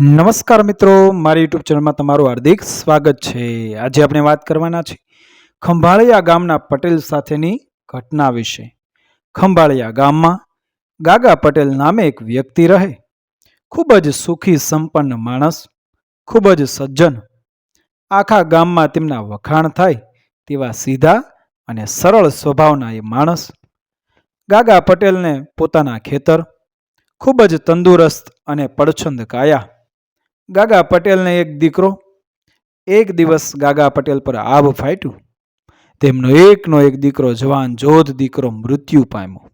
નમસ્કાર મિત્રો, મારી યુટ્યુબ ચેનલમાં તમારું હાર્દિક સ્વાગત છે। આજે આપણે વાત કરવાના છે ખંભાળિયા ગામના પટેલ સાથેની ઘટના વિશે। ખંભાળિયા ગામમાં ગાગા પટેલ નામે એક વ્યક્તિ રહે। ખૂબ જ સુખી સંપન્ન માણસ, ખૂબ જ સજ્જન। આખા ગામમાં તેમના વખાણ થાય તેવા સીધા અને સરળ સ્વભાવના એ માણસ। ગાગા પટેલને પોતાના ખેતર, ખૂબ જ તંદુરસ્ત અને પડછંદ કાયા। ગાગા પટેલને એક દીકરો। એક દિવસ ગાગા પટેલ પર આભ ફાટ્યું। તેમનો એકનો એક દીકરો જવાન જોધ દીકરો મૃત્યુ પામ્યો।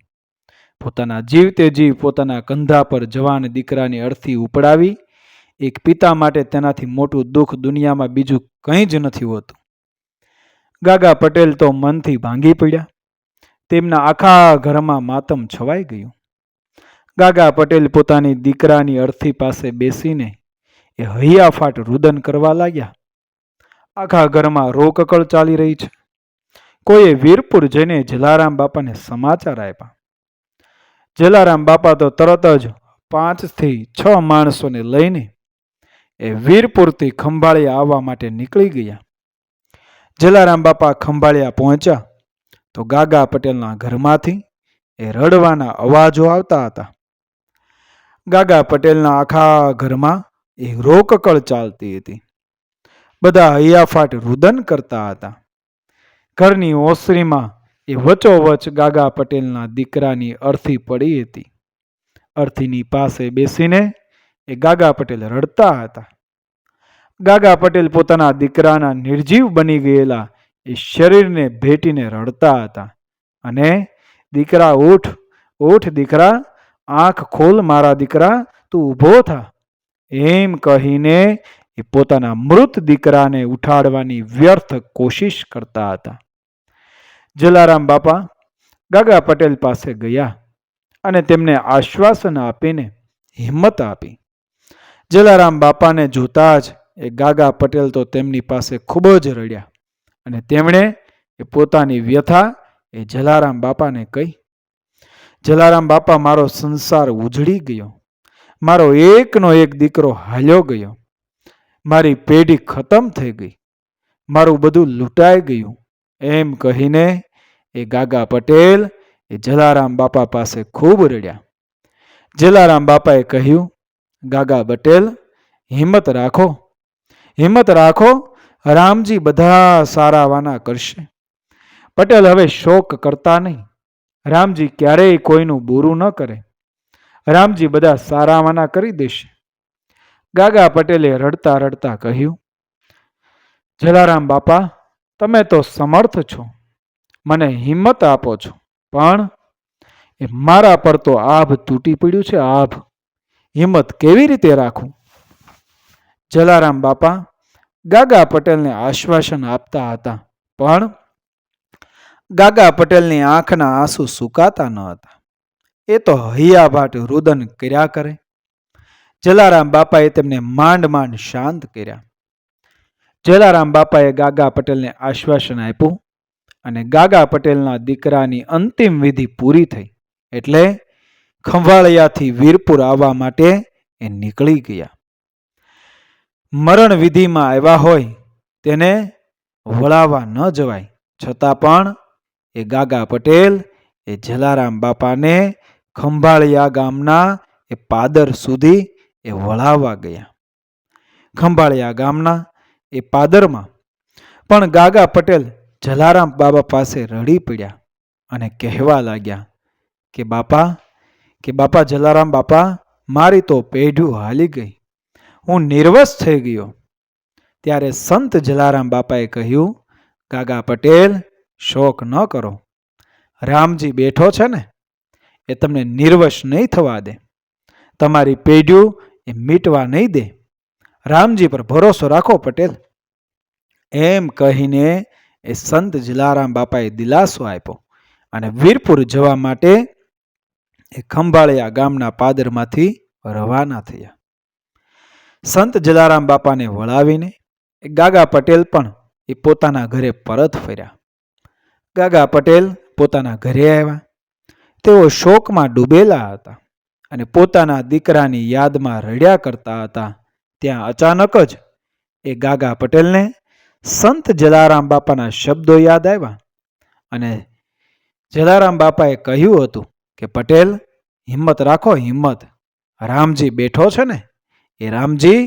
પોતાના જીવતે જીવ પોતાના કંધા પર જવાન દીકરાની અર્થી ઉપડાવી એક પિતા માટે તેનાથી મોટું દુઃખ દુનિયામાં બીજું કંઈ જ નથી હોતું। ગાગા પટેલ તો મનથી ભાંગી પડ્યા। તેમના આખા ઘરમાં માતમ છવાઈ ગયું। ગાગા પટેલ પોતાની દીકરાની અર્થી પાસે બેસીને એ હૈયાફાટ રુદન કરવા લાગ્યા। આખા ઘરમાં રોકકળ ચાલી રહી છે। કોઈએ વીરપુર જઈને જલારામ બાપાને સમાચાર આપ્યા। જલારામ બાપા તો તરત જ 5 થી 6 માણસોને લઈને એ વીરપુરથી ખંભાળિયા આવવા માટે નીકળી ગયા। જલારામ બાપા ખંભાળિયા પહોંચ્યા તો ગાગા પટેલના ઘરમાંથી એ રડવાના અવાજો આવતા હતા। ગાગા પટેલના આખા ઘરમાં એ રોકકળ ચાલતી હતી। બધા હૈયાફાટ રુદન કરતા હતા। ઘરની ઓસરીમાં એ વચોવચ ગાગા પટેલના દીકરાની અર્થી પડી હતી। અર્થીની પાસે બેસીને એ ગાગા પટેલ રડતા હતા। ગાગા પટેલ પોતાના દીકરાના નિર્જીવ બની ગયેલા એ શરીરને ભેટીને રડતા હતા અને દીકરા ઉઠ, ઉઠ દીકરા, આંખ ખોલ મારા દીકરા, તું ઊભો થા એમ કહીને એ પોતાના મૃત દીકરાને ઉઠાડવાની વ્યર્થ કોશિશ કરતા હતા। જલારામ બાપા ગાગા પટેલ પાસે ગયા અને તેમને આશ્વાસન આપીને હિંમત આપી। જલારામ બાપાને જોતા જ એ ગાગા પટેલ તો તેમની પાસે ખૂબ જ રડ્યા અને તેમણે એ પોતાની વ્યથા એ જલારામ બાપાને કહી। જલારામ બાપા, મારો સંસાર ઉજળી ગયો, મારો એકનો એક દીકરો હાલ્યો ગયો, મારી પેઢી ખતમ થઈ ગઈ, મારું બધું લૂંટાઈ ગયું એમ કહીને એ ગાગા પટેલ એ જલારામ બાપા પાસે ખૂબ રડ્યા। જલારામ બાપાએ કહ્યું, ગાગા પટેલ હિંમત રાખો, હિંમત રાખો, રામજી બધા સારા વાના કરશે। પટેલ હવે શોક કરતા નહીં, રામજી ક્યારેય કોઈનું બુરું ન કરે, રામજી બધા સારા વાના કરી દેશે। ગાગા પટેલે રડતા રડતા કહ્યું, જલારામ બાપા તમે તો સમર્થ છો, મને હિંમત આપો છો, પણ એ મારા પર તો આભ તૂટી પડ્યું છે, આભ, હિંમત કેવી રીતે રાખું? જલારામ બાપા ગાગા પટેલને આશ્વાસન આપતા હતા પણ ગાગા પટેલની આંખના આંસુ સુકાતા ન હતા। એ તો હૈયાભાટ રુદન કર્યા કરે। જલારામ બાપાએ તેમને માંડ માંડ શાંત કર્યા। જલારામ બાપાએ ગાગા પટેલને આશ્વાસન આપ્યું અને ગાગા પટેલના દીકરાની અંતિમ વિધિ પૂરી થઈ એટલે ખંભાળિયાથી વીરપુર આવવા માટે એ નીકળી ગયા। મરણ વિધિમાં આવ્યા હોય તેને વળાવવા ન જવાય છતાં પણ એ ગાગા પટેલ એ જલારામ બાપાને ખંભાળિયા ગામના એ પાદર સુધી એ વળાવવા ગયા। ખંભાળિયા ગામના એ પાદરમાં પણ ગાગા પટેલ જલારામ બાપા પાસે રડી પડ્યા અને કહેવા લાગ્યા કે બાપા જલારામ બાપા, મારી તો પેઢું હાલી ગઈ, હું નિર્વસ થઈ ગયો। ત્યારે સંત જલારામ બાપાએ કહ્યું, ગાગા પટેલ શોક ન કરો, રામજી બેઠો છે ને, એ તમને નિર્વશ નહીં થવા દે, તમારી પેઢું એ મીટવા નહીં દે, રામજી પર ભરોસો રાખો પટેલ એમ કહીને એ સંત જલારામ બાપાએ દિલાસો આપ્યો અને વીરપુર જવા માટે એ ખંભાળિયા ગામના પાદરમાંથી રવાના થયા। સંત જલારામ બાપાને વળાવીને એ ગાગા પટેલ પણ એ પોતાના ઘરે પરત ફર્યા। ગાગા પટેલ પોતાના ઘરે આવ્યા। તેઓ શોકમાં ડૂબેલા હતા અને પોતાના દીકરાની યાદમાં રડ્યા કરતા હતા ત્યાં અચાનક જ એ ગાગા પટેલને સંત જલારામ બાપાના શબ્દો યાદ આવ્યા અને જલારામ બાપાએ કહ્યું હતું કે પટેલ, હિંમત રાખો, હિંમત. રામજી બેઠો છે ને, એ રામજી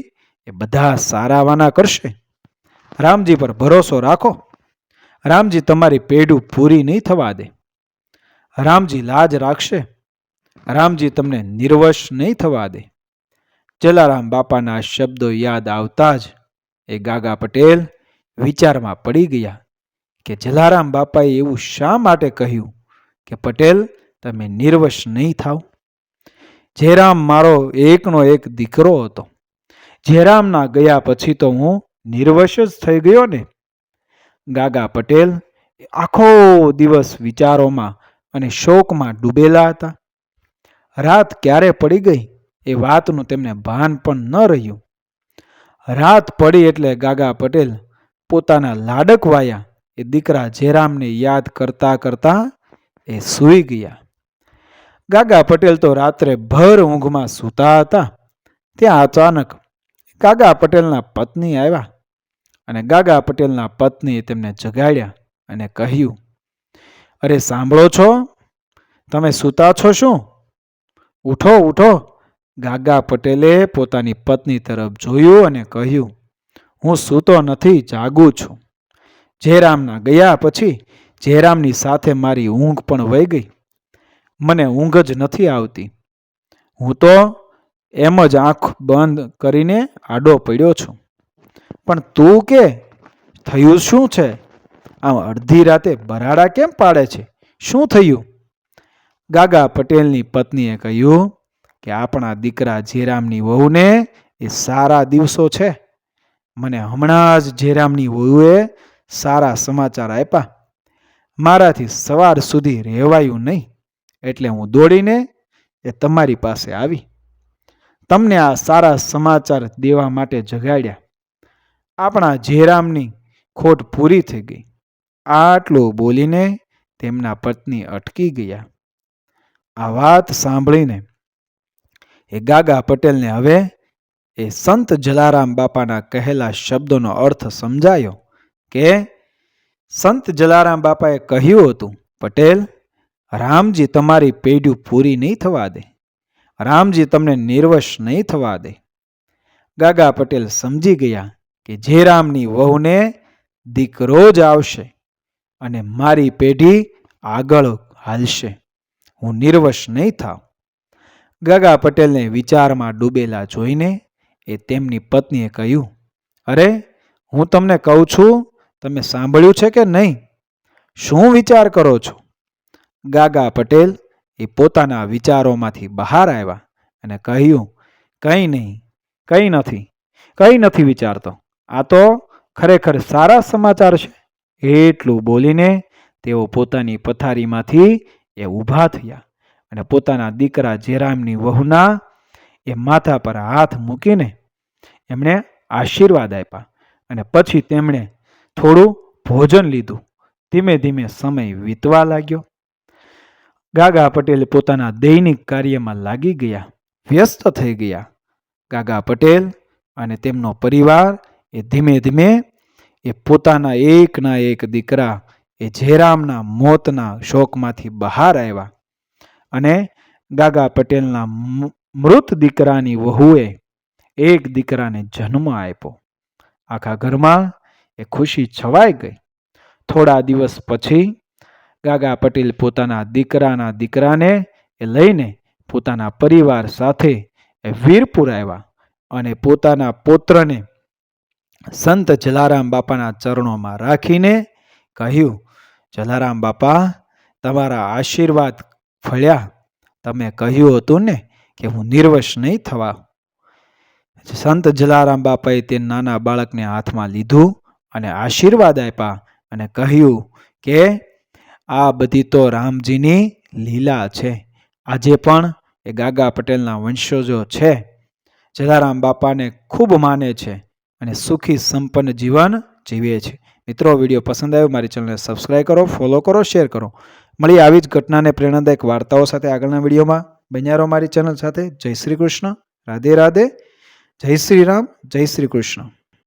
એ બધા સારા વાના કરશે. રામજી પર ભરોસો રાખો. રામજી તમારી પેઢું પૂરી નહીં થવા દે. રામજી લાજ રાખશે. રામજી તમને નિર્વશ નહીં થવા દે. જલારામ બાપાના શબ્દો યાદ આવતા જ એ ગાગા પટેલ વિચારમાં પડી ગયા કે જલારામ બાપાએ એવું શા માટે કહ્યું કે પટેલ, તમે નિર્વશ નહીં થાવ. જયરામ મારો એકનો એક દીકરો હતો. જયરામના ગયા પછી તો હું નિર્વશ જ થઈ ગયો ને. ગાગા પટેલ આખો દિવસ વિચારોમાં અને શોકમાં ડૂબેલા હતા. રાત ક્યારે પડી ગઈ એ વાતનું તેમને ભાન પણ ન રહ્યું. રાત પડી એટલે ગાગા પટેલ પોતાના લાડકવાયા એ દીકરા જયરામને યાદ કરતા કરતા એ સૂઈ ગયા. ગાગા પટેલ તો રાત્રે ભર ઊંઘમાં સૂતા હતા. ત્યાં અચાનક ગાગા પટેલના પત્ની આવ્યા અને ગાગા પટેલના પત્નીએ તેમને જગાડ્યા અને કહ્યું, અરે સાંભળો છો, તમે સૂતા છો શું? ઉઠો ઉઠો. ગાગા પટેલે પોતાની પત્ની તરફ જોયું અને કહ્યું, હું સૂતો નથી, જાગું છું. જયરામના ગયા પછી જયરામની સાથે મારી ઊંઘ પણ વહી ગઈ. મને ઊંઘ જ નથી આવતી. હું તો એમ જ આંખ બંધ કરીને આડો પડ્યો છું. પણ તું કે થયું શું છે? આમ અડધી રાતે બરાડા કેમ પાડે છે? શું થયું? ગાગા પટેલની પત્નીએ કહ્યું કે આપણા દીકરા જયરામની વહુને એ સારા દિવસો છે. મને હમણાં જ જયરામની વહુએ સારા સમાચાર આપ્યા. મારાથી સવાર સુધી રહેવાયું નહીં, એટલે હું દોડીને એ તમારી પાસે આવી. તમને આ સારા સમાચાર દેવા માટે જગાડ્યા. આપણા જયરામની ખોટ પૂરી થઈ ગઈ. આટલું બોલીને તેમના પત્ની અટકી ગયા. આ વાત સાંભળીને એ ગાગા પટેલને હવે એ સંત જલારામ બાપાના કહેલા શબ્દોનો અર્થ સમજાયો કે સંત જલારામ બાપાએ કહ્યું હતું, પટેલ, રામજી તમારી પેઢી પૂરી નહીં થવા દે. રામજી તમને નિર્વશ નહીં થવા દે. ગાગા પટેલ સમજી ગયા કે જયરામની વહુને દીકરો જ આવશે અને મારી પેઢી આગળ હાલશે. હું નિર્વશ નહીં થાવ. ગાગા પટેલને વિચારમાં ડૂબેલા જોઈને એ તેમની પત્નીએ કહ્યું, અરે હું તમને કહું છું, તમે સાંભળ્યું છે કે નહીં? શું વિચાર કરો છો? ગાગા પટેલ એ પોતાના વિચારોમાંથી બહાર આવ્યા અને કહ્યું, કંઈ નહીં, કંઈ નથી વિચારતો. આ તો ખરેખર સારા સમાચાર છે. એટલું બોલીને તેઓ પોતાની પથારીમાંથી એ ઊભા થયા અને પોતાના દીકરા જયરામની વહુના એ માથા પર હાથ મૂકીને એમણે આશીર્વાદ આપ્યા અને પછી તેમણે થોડું ભોજન લીધું. ધીમે ધીમે સમય વીતવા લાગ્યો. ગાગા પટેલ પોતાના દૈનિક કાર્યમાં લાગી ગયા, વ્યસ્ત થઈ ગયા. ગાગા પટેલ અને તેમનો પરિવાર એ ધીમે ધીમે એ પોતાના એકના એક દીકરા એ જયરામના મોતના શોકમાંથી બહાર આવ્યા અને ગાગા પટેલના મૃત દીકરાની વહુએ એક દીકરાને જન્મ આપ્યો. આખા ઘરમાં એ ખુશી છવાઈ ગઈ. થોડા દિવસ પછી ગાગા પટેલ પોતાના દીકરાને એ લઈને પોતાના પરિવાર સાથે એ વીરપુર આવ્યા અને પોતાના પુત્રને સંત જલારામ બાપાના ચરણોમાં રાખીને કહ્યું, જલારામ બાપા, તમારા આશીર્વાદ ફળ્યા. તમે કહ્યું હતું ને કે હું નિર્વશ નહીં થવા. સંત જલારામ બાપાએ તે નાના બાળકને હાથમાં લીધું અને આશીર્વાદ આપ્યા અને કહ્યું કે આ બધી તો રામજીની લીલા છે. આજે પણ એ ગાગા પટેલના વંશજો છે, જલારામ બાપાને ખૂબ માને છે અને સુખી સંપન્ન જીવન જીવે છે. મિત્રો, વિડીયો પસંદ આવ્યો મારી ચેનલને સબસ્ક્રાઈબ કરો, ફોલો કરો, શેર કરો. મળી આવી જ ઘટનાને પ્રેરણાદાયક વાર્તાઓ સાથે આગળના વિડીયોમાં. બન્યા રહો મારી ચેનલ સાથે. જય શ્રી કૃષ્ણ. રાધે રાધે. જય શ્રી રામ, જય શ્રી કૃષ્ણ.